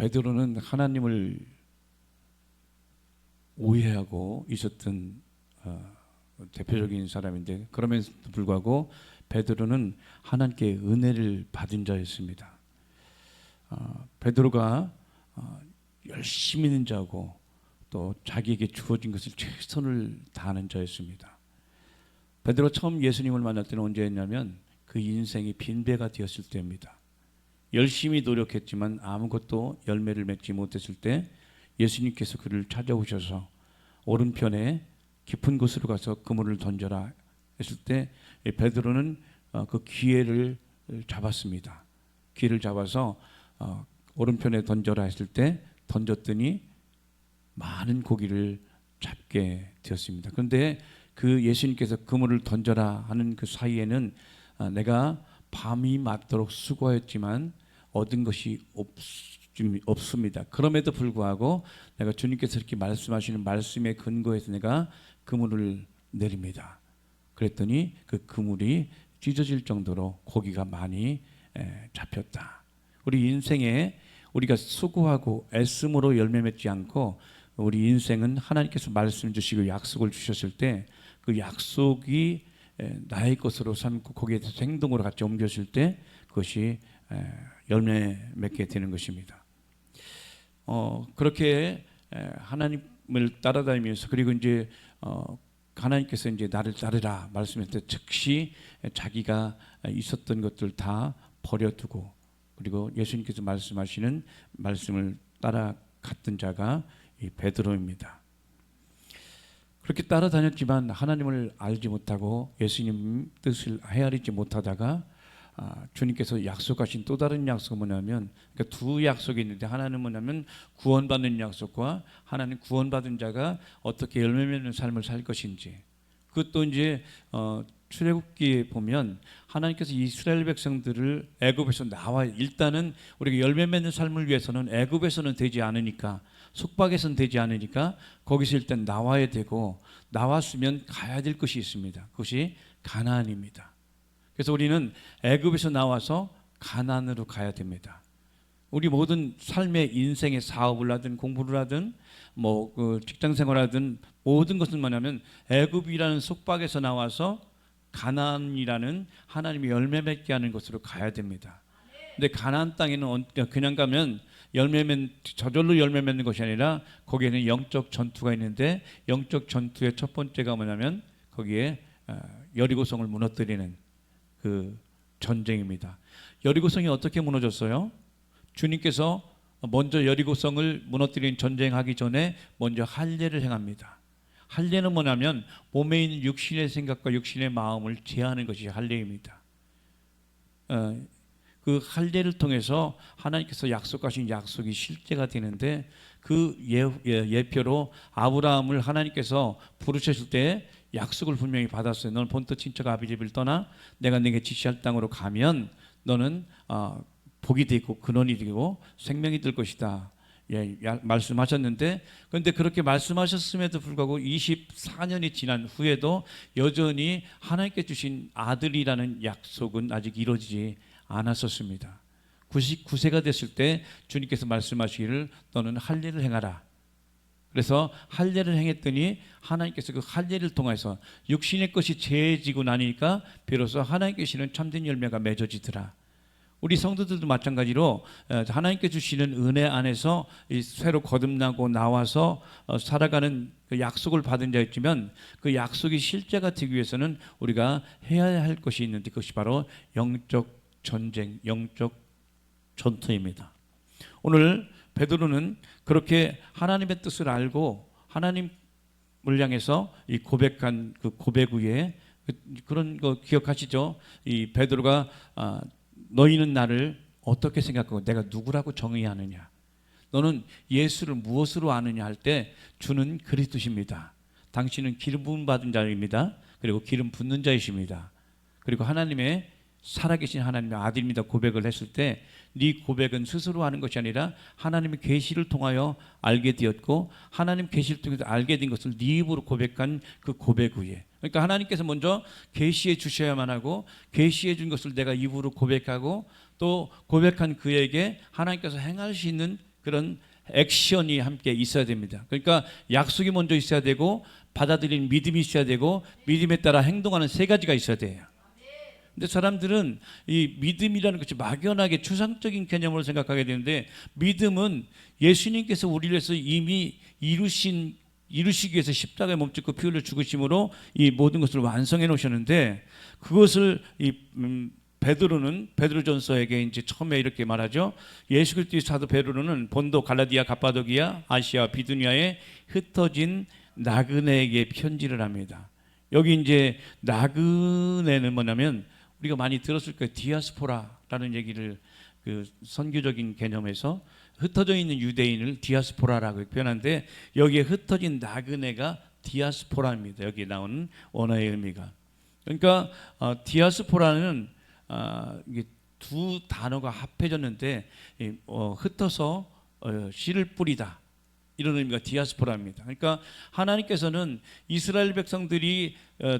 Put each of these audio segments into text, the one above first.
베드로는 하나님을 오해하고 있었던 대표적인 사람인데, 그럼에도 불구하고 베드로는 하나님께 은혜를 받은 자였습니다. 베드로가 열심히 있는 자고 또 자기에게 주어진 것을 최선을 다하는 자였습니다. 베드로 처음 예수님을 만날 때는 언제였냐면 그 인생이 빈배가 되었을 때입니다. 열심히 노력했지만 아무것도 열매를 맺지 못했을 때 예수님께서 그를 찾아오셔서 오른편에 깊은 곳으로 가서 그물을 던져라 했을 때 베드로는 그 기회를 잡았습니다. 기회를 잡아서 오른편에 던져라 했을 때 던졌더니 많은 고기를 잡게 되었습니다. 그런데 그 예수님께서 그물을 던져라 하는 그 사이에는 내가 밤이 맞도록 수고했지만 얻은 것이 없습니다. 그럼에도 불구하고 내가 주님께서 이렇게 말씀하시는 말씀에 근거해서 내가 그물을 내립니다. 그랬더니 그 그물이 찢어질 정도로 고기가 많이 잡혔다. 우리 인생에 우리가 수고하고 애씀으로 열매 맺지 않고 우리 인생은 하나님께서 말씀 주시고 약속을 주셨을 때 그 약속이 나의 것으로 삼고 거기에 대해서 행동으로 같이 옮겨질 때 그것이 열매 맺게 되는 것입니다. 그렇게 하나님을 따라다니면서 그리고 이제 하나님께서 이제 나를 따르라 말씀했을 때 즉시 자기가 있었던 것들 다 버려두고 그리고 예수님께서 말씀하시는 말씀을 따라갔던 자가 이 베드로입니다. 그렇게 따라다녔지만 하나님을 알지 못하고 예수님 뜻을 헤아리지 못하다가 주님께서 약속하신 또 다른 약속은 뭐냐면 그러니까 두 약속이 있는데 하나는 뭐냐면 구원받는 약속과 하나는 구원받은 자가 어떻게 열매 맺는 삶을 살 것인지 그것도 이제 출애굽기에 보면 하나님께서 이스라엘 백성들을 애굽에서 나와 일단은 우리가 열매 맺는 삶을 위해서는 애굽에서는 되지 않으니까 속박에서는 되지 않으니까 거기서 일단 나와야 되고 나왔으면 가야 될 것이 있습니다. 그것이 가나안입니다. 그래서 우리는 애굽에서 나와서 가나안으로 가야 됩니다. 우리 모든 삶의 인생의 사업을 하든 공부를 하든 뭐 그 직장 생활하든 모든 것은 뭐냐면 애굽이라는 속박에서 나와서 가나안이라는 하나님이 열매 맺게 하는 곳으로 가야 됩니다. 근데 가나안 땅에는 그냥 가면 저절로 열매 맺는 것이 아니라 거기에는 영적 전투가 있는데 영적 전투의 첫 번째가 뭐냐면 거기에 여리고성을 무너뜨리는 그 전쟁입니다. 여리고성이 어떻게 무너졌어요? 주님께서 먼저 여리고성을 무너뜨리는 전쟁하기 전에 먼저 할례를 행합니다. 할례는 뭐냐면 몸에 있는 육신의 생각과 육신의 마음을 제하는 것이 할례입니다. 그 할례를 통해서 하나님께서 약속하신 약속이 실제가 되는데 그 예표로 아브라함을 하나님께서 부르셨을 때 약속을 분명히 받았어요. 너는 본토 친척 아비집을 떠나 내가 네게 지시할 땅으로 가면 너는 복이 되고 근원이 되고 생명이 될 것이다. 말씀하셨는데 그런데 그렇게 말씀하셨음에도 불구하고 24년이 지난 후에도 여전히 하나님께 주신 아들이라는 약속은 아직 이루어지지 않았었습니다. 99세가 됐을 때 주님께서 말씀하시기를 너는 할례를 행하라. 그래서 할례를 행했더니 하나님께서 그 할례를 통해서 육신의 것이 제해지고 나니까 비로소 하나님께 주시는 참된 열매가 맺어지더라. 우리 성도들도 마찬가지로 하나님께 주시는 은혜 안에서 새로 거듭나고 나와서 살아가는 그 약속을 받은 자였지만 그 약속이 실제가 되기 위해서는 우리가 해야 할 것이 있는데 그것이 바로 영적 전쟁, 영적 전투입니다. 오늘 베드로는 그렇게 하나님의 뜻을 알고 하나님을 향해서 이 고백한 그 고백 후에 그런 거 기억하시죠? 이 베드로가 너희는 나를 어떻게 생각하고 내가 누구라고 정의하느냐? 너는 예수를 무엇으로 아느냐 할 때 주는 그리스도십니다. 당신은 기름 부음 받은 자입니다. 그리고 기름 붓는 자이십니다. 그리고 하나님의 살아계신 하나님의 아들입니다. 고백을 했을 때 네 고백은 스스로 하는 것이 아니라 하나님의 계시를 통하여 알게 되었고 하나님 계시를 통해서 알게 된 것을 네 입으로 고백한 그 고백 후에 그러니까 하나님께서 먼저 계시해 주셔야만 하고 계시해 준 것을 내가 입으로 고백하고 또 고백한 그에게 하나님께서 행할 수 있는 그런 액션이 함께 있어야 됩니다. 그러니까 약속이 먼저 있어야 되고 받아들이는 믿음이 있어야 되고 믿음에 따라 행동하는 세 가지가 있어야 돼요. 근데 사람들은 이 믿음이라는 것이 막연하게 추상적인 개념으로 생각하게 되는데, 믿음은 예수님께서 우리를 위해서 이미 이루시기 위해서 십자가에 몸짓고 피 흘려 죽으심으로 이 모든 것을 완성해 놓으셨는데, 그것을 베드로전서에게 이제 처음에 이렇게 말하죠. 예수 그리스도의 사도 베드로는 본도, 갈라디아, 갑바도기아, 아시아, 비두니아에 흩어진 나그네에게 편지를 합니다. 여기 이제 나그네는 뭐냐면 우리가 많이 들었을 거예요. 디아스포라라는 얘기를, 그 선교적인 개념에서 흩어져 있는 유대인을 디아스포라라고 표현하는데, 여기에 흩어진 나그네가 디아스포라입니다. 여기 나오는 원어의 의미가. 그러니까 디아스포라는 이게 두 단어가 합해졌는데 흩어서 씨를 뿌리다, 이런 의미가 디아스포라입니다. 그러니까 하나님께서는 이스라엘 백성들이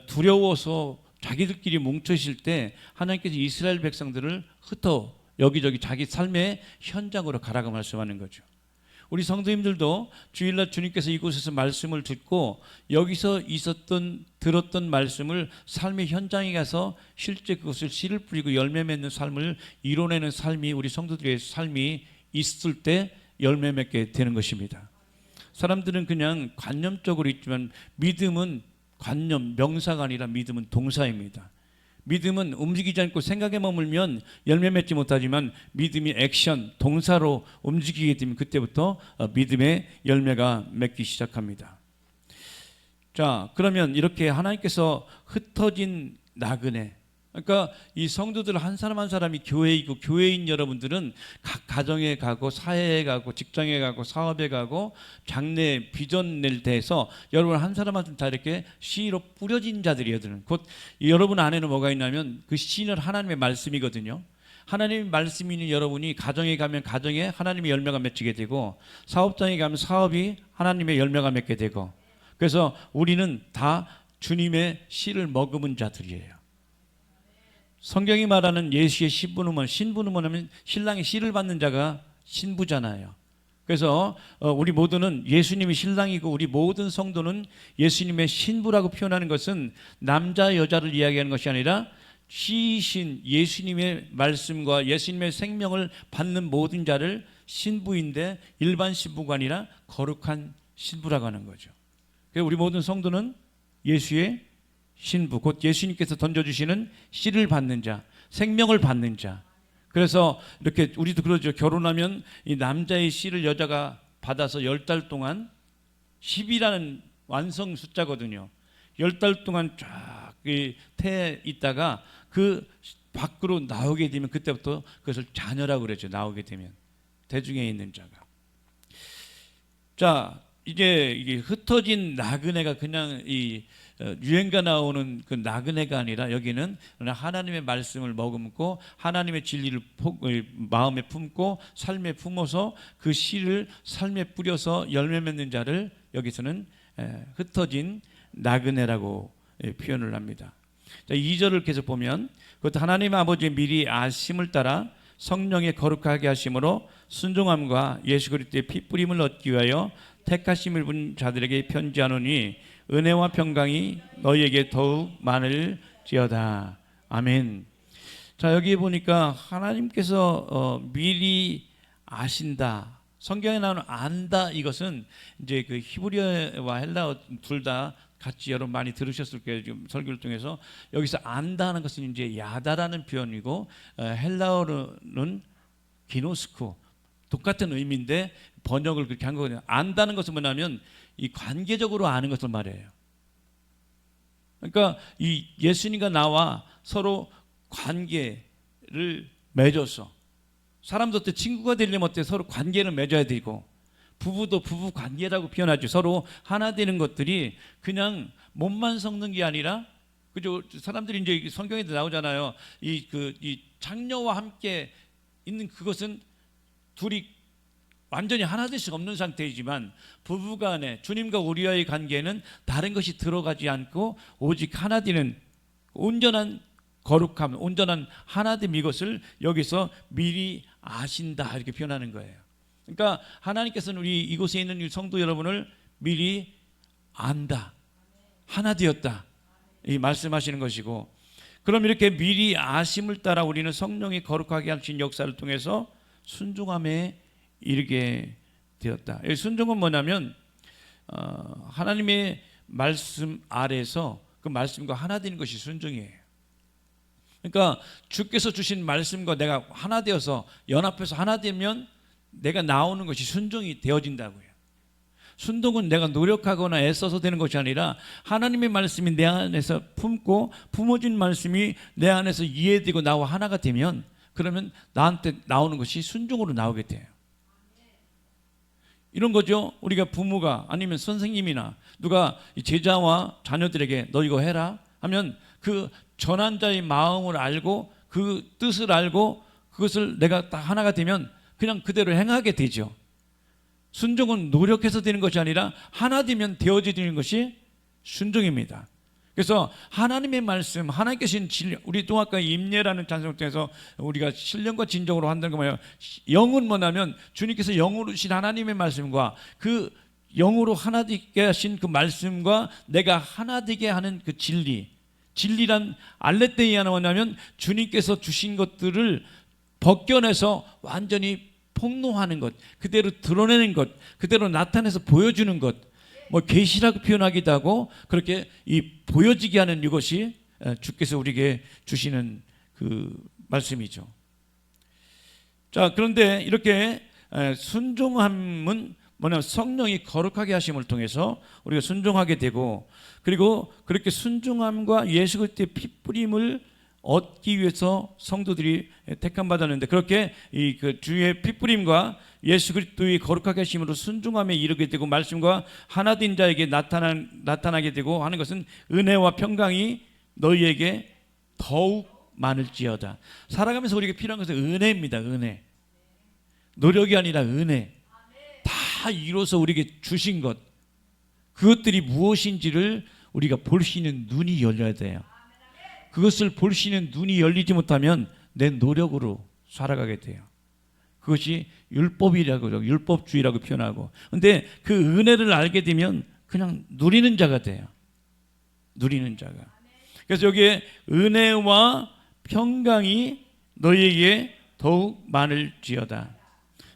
두려워서 자기들끼리 뭉쳐 있을 때 하나님께서 이스라엘 백성들을 흩어 여기저기 자기 삶의 현장으로 가라고 말씀하는 거죠. 우리 성도님들도 주일날 주님께서 이곳에서 말씀을 듣고 여기서 들었던 말씀을 삶의 현장에 가서 실제 그것을 씨를 뿌리고 열매 맺는 삶을 이뤄내는 삶이, 우리 성도들의 삶이 있을 때 열매 맺게 되는 것입니다. 사람들은 그냥 관념적으로 있지만 믿음은 관념, 명사가 아니라 믿음은 동사입니다. 믿음은 움직이지 않고 생각에 머물면 열매 맺지 못하지만 믿음이 액션, 동사로 움직이게 되면 그때부터 믿음의 열매가 맺기 시작합니다. 자, 그러면 이렇게 하나님께서 흩어진 나그네, 그러니까 이 성도들 한 사람 한 사람이 교회이고, 교회인 여러분들은 각 가정에 가고 사회에 가고 직장에 가고 사업에 가고 장래 비전 낼 때에서 여러분 한 사람 한 사람 다 이렇게 씨로 뿌려진 자들이에요. 곧 여러분 안에는 뭐가 있냐면 그 씨는 하나님의 말씀이거든요. 하나님의 말씀이 있는 여러분이 가정에 가면 가정에 하나님의 열매가 맺히게 되고, 사업장에 가면 사업이 하나님의 열매가 맺게 되고, 그래서 우리는 다 주님의 씨를 머금은 자들이에요. 성경이 말하는 예수의 신부는 뭐냐면 신랑의 씨를 받는 자가 신부잖아요. 그래서 우리 모두는 예수님이 신랑이고 우리 모든 성도는 예수님의 신부라고 표현하는 것은 남자 여자를 이야기하는 것이 아니라 씨이신 예수님의 말씀과 예수님의 생명을 받는 모든 자를 신부인데, 일반 신부가 아니라 거룩한 신부라고 하는 거죠. 그래서 우리 모든 성도는 예수의 신부, 곧 예수님께서 던져주시는 씨를 받는 자, 생명을 받는 자. 그래서 이렇게 우리도 그러죠. 결혼하면 이 남자의 씨를 여자가 받아서 10달 동안, 10이라는 완성 숫자거든요. 10달 동안 쫙 태에 있다가 그 밖으로 나오게 되면 그때부터 그것을 자녀라고 그러죠. 나오게 되면 대중에 있는 자가. 자, 이게 흩어진 나그네가 그냥 이 유행가 나오는 그 나그네가 아니라 여기는 하나님의 말씀을 머금고 하나님의 진리를 마음에 품고 삶에 품어서 그 씨를 삶에 뿌려서 열매 맺는 자를 여기서는 흩어진 나그네라고 표현을 합니다. 자, 2절을 계속 보면, 그것도 하나님 아버지의 미리 아심을 따라 성령의 거룩하게 하심으로 순종함과 예수 그리스도의 피 뿌림을 얻기 위하여 택하심을 본 자들에게 편지하노니 은혜와 평강이 너희에게 더욱 많을지어다. 아멘. 자, 여기 보니까 하나님께서 미리 아신다. 성경에 나오는 안다, 이것은 이제 그 히브리어와 헬라어 둘 다 같이 여러분 많이 들으셨을 거예요. 지금 설교를 통해서 여기서 안다는 것은 이제 야다라는 표현이고, 헬라어로는 기노스코, 똑같은 의미인데 번역을 그렇게 한 거거든요. 안다는 것은 뭐냐면 이 관계적으로 아는 것을 말해요. 그러니까 이 예수님과 나와 서로 관계를 맺어서, 사람도 어때 친구가 되려면 어때 서로 관계를 맺어야 되고, 부부도 부부 관계라고 표현하죠. 서로 하나 되는 것들이 그냥 몸만 섞는 게 아니라, 그죠? 사람들이 이제 성경에도 나오잖아요. 이 장녀와 함께 있는 그것은 둘이 완전히 하나 될 수 없는 상태이지만, 부부간에 주님과 우리와의 관계는 다른 것이 들어가지 않고 오직 하나 되는 온전한 거룩함, 온전한 하나됨, 이것을 여기서 미리 아신다 이렇게 표현하는 거예요. 그러니까 하나님께서는 우리 이곳에 있는 성도 여러분을 미리 안다, 하나 되었다, 이 말씀하시는 것이고, 그럼 이렇게 미리 아심을 따라 우리는 성령이 거룩하게 하신 역사를 통해서 순종함에 이르게 되었다. 이 순종은 뭐냐면 하나님의 말씀 아래서 그 말씀과 하나 되는 것이 순종이에요. 그러니까 주께서 주신 말씀과 내가 하나 되어서 연합해서 하나 되면 내가 나오는 것이 순종이 되어진다고요. 순종은 내가 노력하거나 애써서 되는 것이 아니라 하나님의 말씀이 내 안에서 품고 품어진 말씀이 내 안에서 이해되고 나와 하나가 되면, 그러면 나한테 나오는 것이 순종으로 나오게 돼요. 이런 거죠. 우리가 부모가 아니면 선생님이나 누가 제자와 자녀들에게 너 이거 해라 하면 그 전환자의 마음을 알고 그 뜻을 알고 그것을 내가 딱 하나가 되면 그냥 그대로 행하게 되죠. 순종은 노력해서 되는 것이 아니라 하나 되면 되어지는 것이 순종입니다. 그래서 하나님의 말씀, 하나님께서 주신 진리, 우리 또 아까 임예라는 찬송을 통해서 우리가 신령과 진정으로 한다는 거 뭐예요? 영은 뭐냐면 주님께서 영으로 주신 하나님의 말씀과 그 영으로 하나 되게 하신 그 말씀과 내가 하나 되게 하는 그 진리란 알레테이아는 뭐냐면 주님께서 주신 것들을 벗겨내서 완전히 폭로하는 것, 그대로 드러내는 것, 그대로 나타내서 보여주는 것, 뭐 계시라고 표현하기도 하고 그렇게 이 보여지게 하는 이것이 주께서 우리에게 주시는 그 말씀이죠. 자, 그런데 이렇게 순종함은 뭐냐면 성령이 거룩하게 하심을 통해서 우리가 순종하게 되고, 그리고 그렇게 순종함과 예수 그리스도의 핏뿌림을 얻기 위해서 성도들이 택함 받았는데, 그렇게 이 그 주의 핏뿌림과 예수 그리스도의 거룩하게 하심으로 순종함에 이르게 되고 말씀과 하나 된 자에게 나타나게 되고 하는 것은 은혜와 평강이 너희에게 더욱 많을지어다. 살아가면서 우리에게 필요한 것은 은혜입니다. 은혜. 노력이 아니라 은혜. 다 이루어서 우리에게 주신 것, 그것들이 무엇인지를 우리가 볼 수 있는 눈이 열려야 돼요. 그것을 볼 수 있는 눈이 열리지 못하면 내 노력으로 살아가게 돼요. 그것이 율법이라고, 율법주의라고 표현하고, 근데 그 은혜를 알게 되면 그냥 누리는 자가 돼요. 누리는 자가. 그래서 여기에 은혜와 평강이 너희에게 더욱 많을지어다.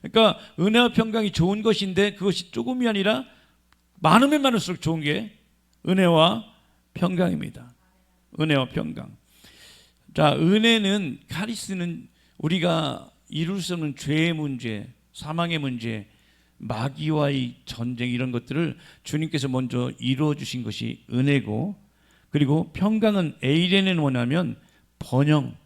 그러니까 은혜와 평강이 좋은 것인데 그것이 조금이 아니라 많으면 많을수록 좋은 게 은혜와 평강입니다. 은혜와 평강. 자, 은혜는, 카리스는 우리가 이룰 수 없는 죄의 문제, 사망의 문제, 마귀와의 전쟁, 이런 것들을 주님께서 먼저 이루어 주신 것이 은혜고, 그리고 평강은 에이레는 뭐냐면 번영,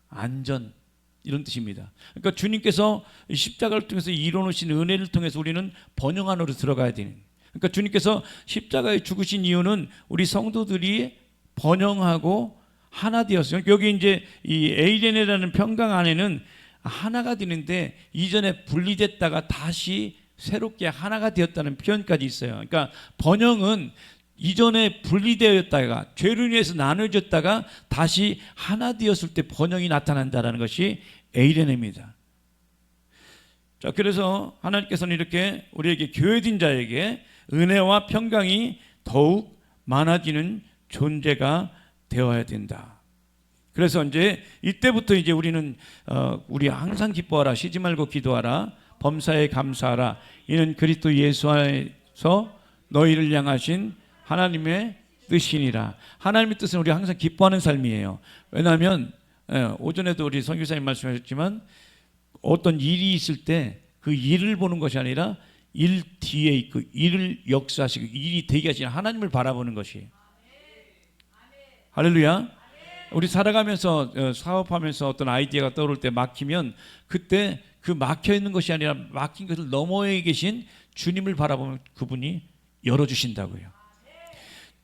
안전, 이런 뜻입니다. 그러니까 주님께서 십자가를 통해서 이루어 놓으신 은혜를 통해서 우리는 번영 안으로 들어가야 되는, 그러니까 주님께서 십자가에 죽으신 이유는 우리 성도들이 번영하고 하나 되었어요. 여기 이제 이 에이레네라는 평강 안에는 하나가 되는데 이전에 분리됐다가 다시 새롭게 하나가 되었다는 표현까지 있어요. 그러니까 번영은 이전에 분리되었다가 죄로 인해서 나눠졌다가 다시 하나 되었을 때 번영이 나타난다는 것이 에이레네입니다. 자, 그래서 하나님께서는 이렇게 우리에게 교회된 자에게 은혜와 평강이 더욱 많아지는 존재가 되어야 된다. 그래서 이제 이때부터 이제 우리는 우리 항상 기뻐하라, 쉬지 말고 기도하라, 범사에 감사하라, 이는 그리스도 예수 안에서 너희를 향하신 하나님의 뜻이니라. 하나님의 뜻은 우리 항상 기뻐하는 삶이에요. 왜냐하면 오전에도 우리 선교사님 말씀하셨지만 어떤 일이 있을 때 그 일을 보는 것이 아니라 일 뒤에 있고 일을 역사하시고 일이 되게 하시는 하나님을 바라보는 것이에요. 할렐루야. 우리 살아가면서 사업하면서 어떤 아이디어가 떠오를 때 막히면 그때 그 막혀 있는 것이 아니라 막힌 것을 너머에 계신 주님을 바라보면 그분이 열어주신다고요.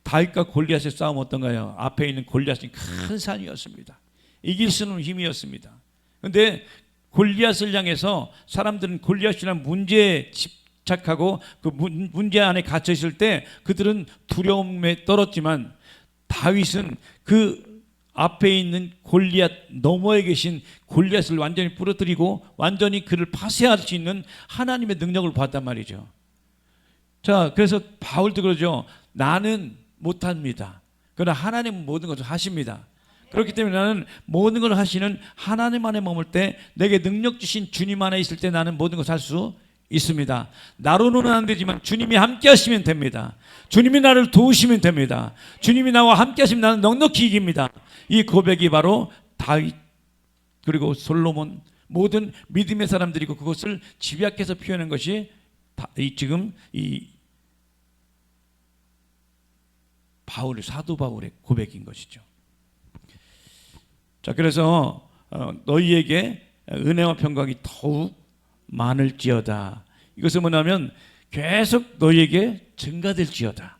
다윗과 골리앗의 싸움 어떤가요? 앞에 있는 골리앗은 큰 산이었습니다. 이길 수는 힘이었습니다. 그런데 골리앗을 향해서 사람들은 골리앗이라는 문제에 집착하고 그 문제 안에 갇혀 있을 때 그들은 두려움에 떨었지만 다윗은 그 앞에 있는 골리앗, 너머에 계신 골리앗을 완전히 부러뜨리고 완전히 그를 파쇄할 수 있는 하나님의 능력을 봤단 말이죠. 자, 그래서 바울도 그러죠. 나는 못합니다. 그러나 하나님은 모든 것을 하십니다. 그렇기 때문에 나는 모든 걸 하시는 하나님 안에 머물 때, 내게 능력 주신 주님 안에 있을 때 나는 모든 것을 할 수 있습니다. 나로는 안 되지만 주님이 함께 하시면 됩니다. 주님이 나를 도우시면 됩니다. 주님이 나와 함께 하시면 나는 넉넉히 이깁니다. 이 고백이 바로 다윗 그리고 솔로몬, 모든 믿음의 사람들이고, 그것을 집약해서 표현한 것이 지금 이 사도 바울의 고백인 것이죠. 자, 그래서 너희에게 은혜와 평강이 더욱 많을지어다. 이것은 뭐냐면 계속 너희에게 증가될지어다.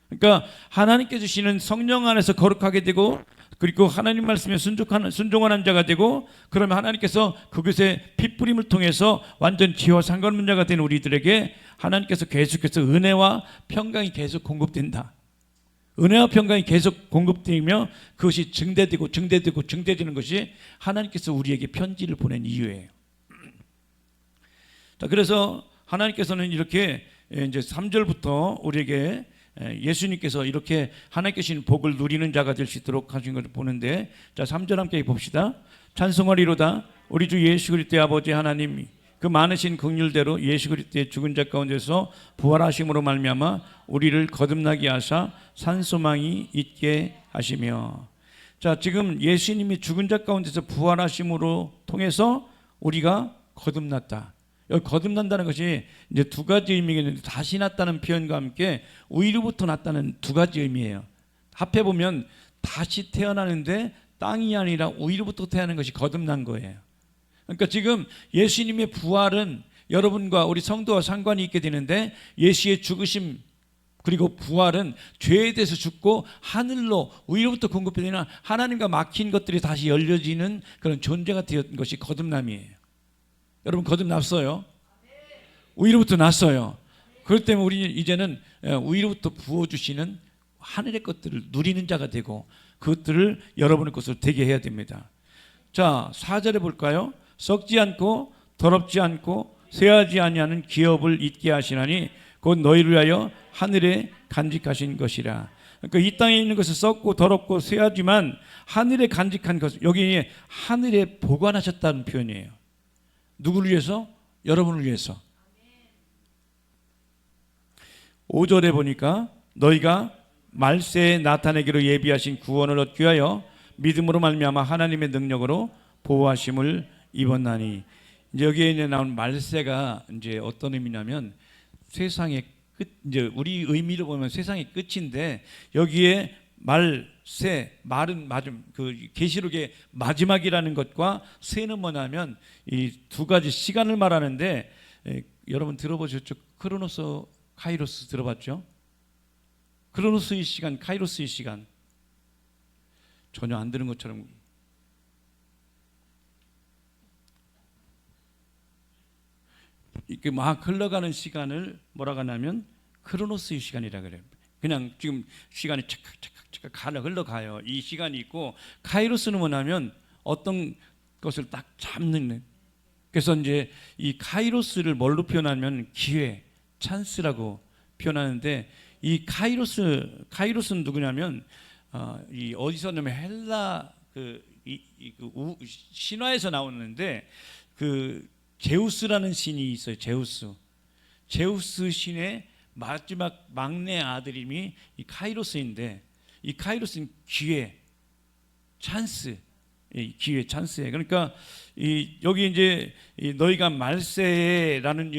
그러니까 하나님께 주시는 성령 안에서 거룩하게 되고, 그리고 하나님 말씀에 순종하는 자가 되고, 그러면 하나님께서 그것의 핏부림을 통해서 완전 지와 상관없는 자가 된 우리들에게 하나님께서 계속해서 은혜와 평강이 계속 공급된다. 은혜와 평강이 계속 공급되며 그것이 증대되는 것이 하나님께서 우리에게 편지를 보낸 이유예요. 자, 그래서 하나님께서는 이렇게 이제 3절부터 우리에게 예수님께서 이렇게 하나님께 주신 복을 누리는 자가 될 수 있도록 하신 것을 보는데, 자, 3절 함께 봅시다. 찬송하리로다. 우리 주 예수 그리스도의 아버지 하나님이 그 많으신 긍휼대로 예수 그리스도의 죽은 자 가운데서 부활하심으로 말미암아 우리를 거듭나게 하사 산소망이 있게 하시며. 자, 지금 예수님이 죽은 자 가운데서 부활하심으로 통해서 우리가 거듭났다. 여기 거듭난다는 것이 이제 두 가지 의미가 있는데, 다시 났다는 표현과 함께 위로부터 났다는 두 가지 의미예요. 합해 보면 다시 태어나는데 땅이 아니라 위로부터 태어나는 것이 거듭난 거예요. 그러니까 지금 예수님의 부활은 여러분과 우리 성도와 상관이 있게 되는데, 예수의 죽으심 그리고 부활은 죄에 대해서 죽고 하늘로 위로부터 공급되는 하나님과 막힌 것들이 다시 열려지는 그런 존재가 되었던 것이 거듭남이에요. 여러분, 거듭났어요. 위로부터 났어요. 그렇기 때문에 우리는 이제는 위로부터 부어주시는 하늘의 것들을 누리는 자가 되고, 그것들을 여러분의 것으로 되게 해야 됩니다. 자, 4절에 볼까요? 썩지 않고 더럽지 않고 쇠하지 아니하는 기업을 잊게 하시나니 곧 너희를 위하여 하늘에 간직하신 것이라. 그러니까 이 땅에 있는 것은 썩고 더럽고 쇠하지만 하늘에 간직한 것, 여기 하늘에 보관하셨다는 표현이에요. 누구를 위해서? 여러분을 위해서. 5절에 보니까 너희가 말세에 나타내기로 예비하신 구원을 얻기 위하여 믿음으로 말미암아 하나님의 능력으로 보호하심을 입었나니. 이제 여기에 이제 나온 말세가 이제 어떤 의미냐면 세상의 끝, 이제 우리 의미로 보면 세상의 끝인데, 여기에 말세, 말은 맞음, 그 계시록의 마지막이라는 것과 세는 뭐냐면 이 두 가지 시간을 말하는데, 여러분 들어보셨죠? 크로노스, 카이로스 들어봤죠? 크로노스의 시간, 카이로스의 시간. 전혀 안 들은 것처럼. 이렇게 막 흘러가는 시간을 뭐라고 하냐면 크로노스의 시간이라 그래요. 그냥 지금 시간이 착착착착 흘러가요. 이 시간이 있고, 카이로스는 뭐냐면 어떤 것을 딱 잡는. 그래서 이제 이 카이로스를 뭘로 표현하면 기회, 찬스라고 표현하는데, 이 카이로스는 누구냐면 이 어디서 나면 헬라 신화에서 나오는데, 그 제우스라는 신이 있어요. 제우스 신의 마지막 막내 아들임이 이 카이로스인데, 이 카이로스는 기회, 찬스, 기회, 찬스예요. 그러니까 여기 이제 너희가 말세라는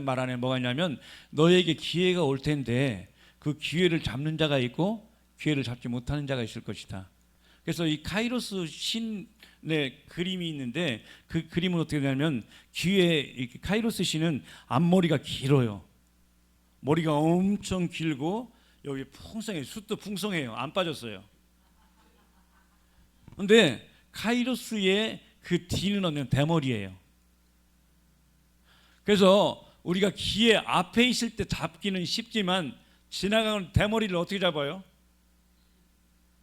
말 안에 뭐가 있냐면, 너희에게 기회가 올 텐데 그 기회를 잡는 자가 있고 기회를 잡지 못하는 자가 있을 것이다. 그래서 이 카이로스 신의 그림이 있는데, 그 그림은 어떻게 되냐면, 카이로스 신은 앞머리가 길어요. 머리가 엄청 길고 여기 풍성해요. 숱도 풍성해요. 안 빠졌어요. 그런데 카이로스의 그 뒤는 없는 대머리예요. 그래서 우리가 기회 앞에 있을 때 잡기는 쉽지만 지나가는 대머리를 어떻게 잡아요?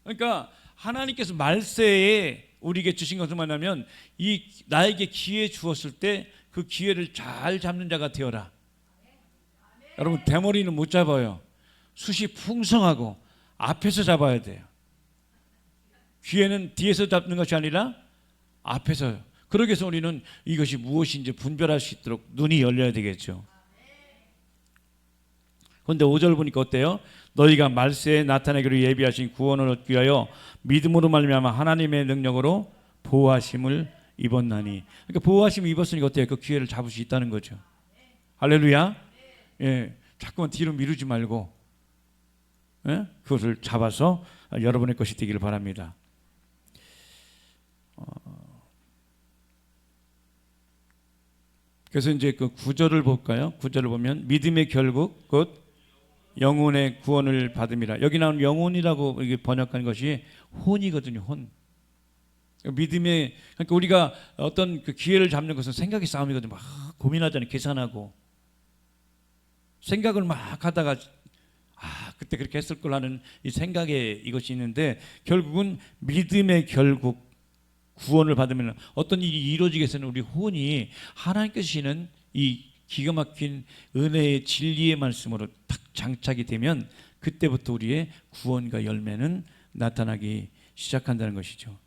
그러니까 하나님께서 말세에 우리에게 주신 것은 뭐냐면 이 나에게 기회 주었을 때 그 기회를 잘 잡는 자가 되어라. 여러분 대머리는 못 잡아요. 숱이 풍성하고 앞에서 잡아야 돼요. 기회는 뒤에서 잡는 것이 아니라 앞에서요. 그러기 위해서 우리는 이것이 무엇인지 분별할 수 있도록 눈이 열려야 되겠죠. 그런데 5절 보니까 어때요? 너희가 말세에 나타내기로 예비하신 구원을 얻기 위하여 믿음으로 말미암아 하나님의 능력으로 보호하심을 입었나니. 그러니까 보호하심을 입었으니까 어때요? 그 기회를 잡을 수 있다는 거죠. 할렐루야. 예, 자꾸만 뒤로 미루지 말고 그것을 잡아서 여러분의 것이 되기를 바랍니다. 그래서 이제 그 9절을 볼까요? 9절을 보면 믿음의 결국 곧 영혼의 구원을 받음이라. 여기 나온 영혼이라고 번역한 것이 혼이거든요. 혼. 믿음의, 그러니까 우리가 어떤 그 기회를 잡는 것은 생각의 싸움이거든요. 막 고민하잖아요. 계산하고 생각을 막 하다가 그때 그렇게 했을 걸 하는 이 생각에 이것이 있는데, 결국은 믿음의 결국 구원을 받으면 어떤 일이 이루어지겠어는 우리 혼이 하나님께서 주시는 이 기가 막힌 은혜의 진리의 말씀으로 딱 장착이 되면 그때부터 우리의 구원과 열매는 나타나기 시작한다는 것이죠.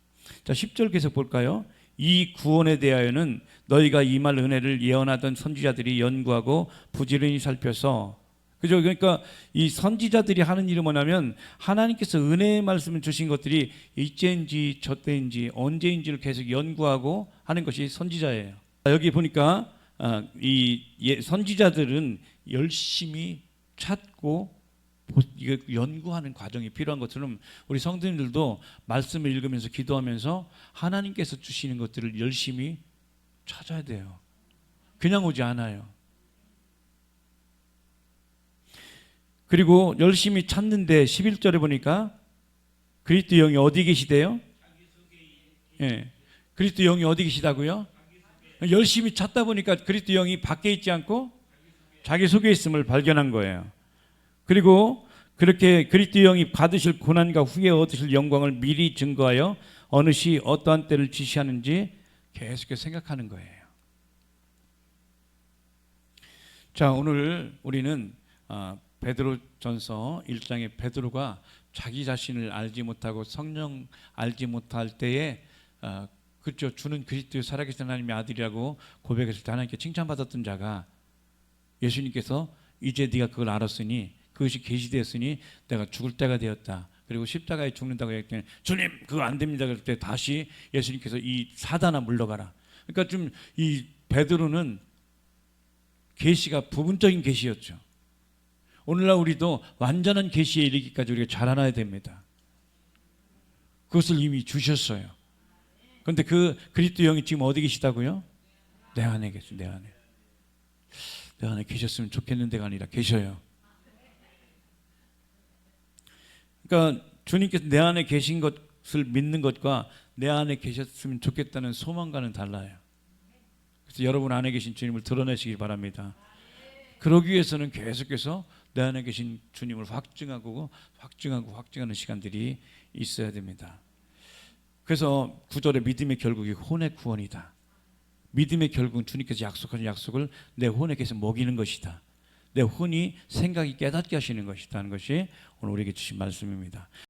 자, 10절 계속 볼까요? 이 구원에 대하여는 너희가 이 말 은혜를 예언하던 선지자들이 연구하고 부지런히 살펴서, 그죠? 그러니까 이 선지자들이 하는 일이 뭐냐면 하나님께서 은혜의 말씀을 주신 것들이 이때인지 저때인지 언제인지를 계속 연구하고 하는 것이 선지자예요. 여기 보니까 이 선지자들은 열심히 찾고 이거 연구하는 과정이 필요한 것처럼 우리 성도님들도 말씀을 읽으면서 기도하면서 하나님께서 주시는 것들을 열심히 찾아야 돼요. 그냥 오지 않아요. 그리고 열심히 찾는데 11절에 보니까 그리스도 영이 어디 계시대요? 예, 그리스도 영이 어디 계시다고요? 열심히 찾다 보니까 그리스도 영이 밖에 있지 않고 자기 속에 있음을 발견한 거예요. 그리고 그렇게 그리스도 영이 받으실 고난과 후에 얻으실 영광을 미리 증거하여 어느 시 어떠한 때를 지시하는지 계속해서 생각하는 거예요. 자, 오늘 우리는 베드로전서 1장의 베드로가 자기 자신을 알지 못하고 성령 알지 못할 때에 그렇죠, 주는 그리스도의 살아계신 하나님의 아들이라고 고백했을 때 하나님께 칭찬받았던 자가 예수님께서 이제 네가 그걸 알았으니 그것이 계시되었으니 내가 죽을 때가 되었다. 그리고 십자가에 죽는다고 했더니 주님 그거 안 됩니다. 그럴 때 다시 예수님께서 이 사단아 물러가라. 그러니까 좀 이 베드로는 계시가 부분적인 계시였죠. 오늘날 우리도 완전한 계시에 이르기까지 우리가 자라나야 됩니다. 그것을 이미 주셨어요. 그런데 그 그리스도 영이 지금 어디 계시다고요? 내 안에 계세요. 내 안에 계셨으면 좋겠는데가 아니라 계셔요. 그러니까 주님께서 내 안에 계신 것을 믿는 것과 내 안에 계셨으면 좋겠다는 소망과는 달라요. 그래서 여러분 안에 계신 주님을 드러내시기 바랍니다. 그러기 위해서는 계속해서 내 안에 계신 주님을 확증하는 시간들이 있어야 됩니다. 그래서 9절의 믿음의 결국이 혼의 구원이다. 믿음의 결국은 주님께서 약속하신 약속을 내 혼에게서 먹이는 것이다. 내 혼이 생각이 깨닫게 하시는 것이다 하는 것이 오늘 우리에게 주신 말씀입니다.